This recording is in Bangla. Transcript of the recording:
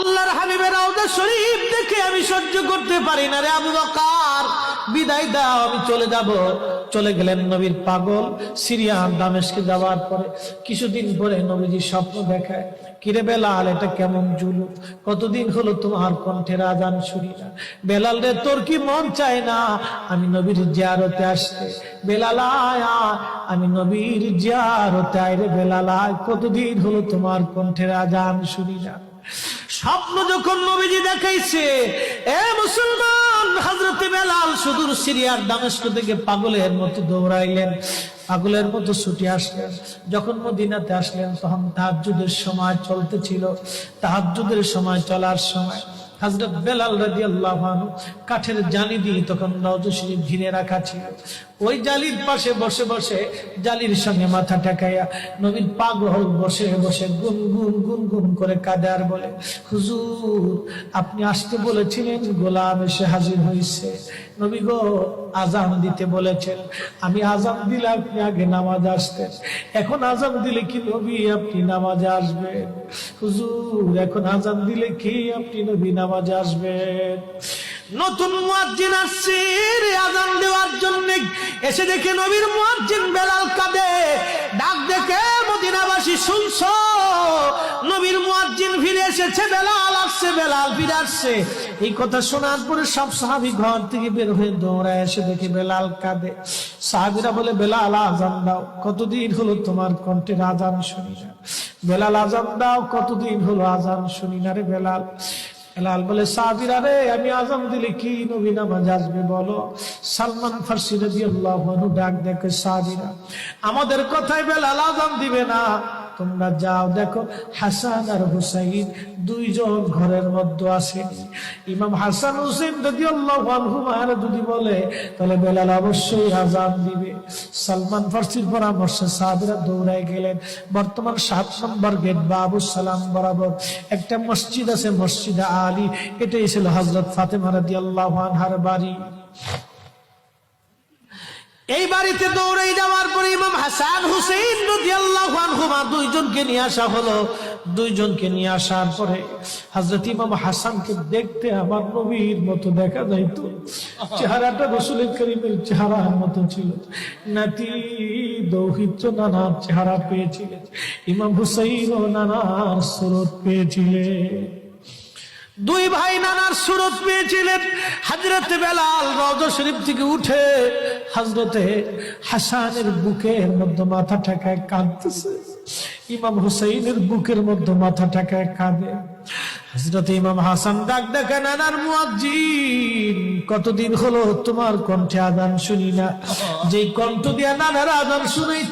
আল্লাহর হাবিবের রওজা শরীফ দেখে আমি সহ্য করতে পারি না রে আবু বকর, বিদায় দাও, আমি চলে যাব। চলে গেলেন নবীর পাগল। সিরিয়া দামেস্কে যাওয়ার পরে কিছুদিন পরে নবীজি স্বপ্ন দেখায়, কিরে বেলাল, এটা কেমন জুলুম, কতদিন হলো তোমার কণ্ঠের আজান শুনি না। বেলাল রে, তোর কি মন চায় না আমি নবীর জিয়ারতে আসতে? বেলাল আয়, আমি নবীর জিয়ারতে আয় রে বেলাল আয়, কতদিন হলো তোমার কণ্ঠের আজান শুনি না। স্বপ্ন যখন নবীজি দেখাইছে, এ মুসলমান, হযরতে বেলাল সুদূর সিরিয়ার দামেস্ক থেকে পাগলের মতো দৌড়াইলেন, পাগলের মতো ছুটে আসলেন। যখন মদিনাতে আসলেন তখন তাহাজ্জুদের সময় চলতেছিল। তাহাজ্জুদের সময় চলার সময় হযরত বেলাল রাদিয়াল্লাহু আনহু কাঠের জালি দিয়ে তখন রওজা শরীফ ঘিরে রাখা ছিল। ওই জালির পাশে বসে বসে জালির সঙ্গে মাথা ঠেকাইয়া নবীর পাগল বসে বসে গুনগুন গুনগুন করে কাঁদে আর বলে, হুজুর, আপনি আসতে বলেছিলেন, গোলাম এসে হাজির হয়েছে। নবী গো, আজান দিতে বলেছেন, আমি আজান দিলে আপনি আগে নামাজ আসতেন, এখন আজান দিলে কি নবী আপনি নামাজে আসবেন? হুজুর, এখন আজান দিলে কি আপনি নবী নামাজে আসবেন? নতুন মুয়াজ্জিন আসছে আজান দেওয়ার জন্য, এসে দেখে নবীর মুয়াজ্জিন বেলাল কাঁদে। ডাক দেখে মদিনাবাসী শুনছো, নবীর মুয়াজ্জিন ফিরে এসেছে, বেলাল আসছে, বেলাল ফিরে আসছে। এই কথা শোনার পরে সব সাহাবী ঘর থেকে বের হয়ে দৌড়ায় এসে দেখে বেলাল কাঁদে। সাহাবীরা বলে, বেলাল আজান দাও, কতদিন হলো তোমার কণ্ঠের আজান শুনি না। বেলাল আজান দাও, কতদিন হলো আজান শুনি না রে বেলাল। বেলাল বলে, সাহাবীরা রে, আমি আজান দিলে কি নবী নামাজ আসবে বলো? সালমান ফারসি রাদিয়াল্লাহু আনহু ডাক দেখে, সাহাবীরা, আমাদের কথায় বেলাল আজান দিবে না, তোমরা যাও দেখো হাসান আর হুসাইন দুইজন ঘরের মধ্যে আসেন। ইমাম হাসান হুসেন রাদিয়াল্লাহু আনহুমা যদি বলে তাহলে বেলাল অবশ্যই আজান দিবে। সালমান ফারসির পরামর্শে সাহাবীরা দৌড়ায় গেলেন। বর্তমান 7 নম্বর গেট বাবু সালাম বরাবর একটা মসজিদ আছে, মসজিদে আলী, এটাই ছিল হযরত ফাতেমা রাদিয়াল্লাহু আনহার বাড়ি। এই বাড়িতে দৌড়ে যাওয়ার পরে ইমাম হাসান হুসেইন রাদিয়াল্লাহু আনহুমা দুইজনকে নিয়ে আসা হলো। দুইজনকে নিয়ে আসার পরে হযরত ইমাম হাসানকে দেখতে আমার নবীর মতো দেখা যাইতো, চেহারাটা রাসূল করিমের চেহারার মতো ছিল। নাতি দৌহিত্র নানার চেহারা পেয়েছিলেন, ইমাম হুসাইনও নানার সুরত পেয়েছিলেন। দুই ভাই নানার সুরত পেয়েছিলেন। হযরতে বেলাল রওজা শরীফ থেকে উঠে হযরতে হাসানের বুকের মধ্যে মাথা ঠেকায় কাঁদতেছে, ইমাম হুসাইনের বুকের মধ্যে মাথা ঠেকায় কাঁদে। হযরতে ইমাম হাসান ডাক দেখে, নানার মুয়াজ্জিন, কতদিন হলো তোমার কণ্ঠে আজান শুনি না। যেই কণ্ঠ দিয়া নানার আজান শুনাই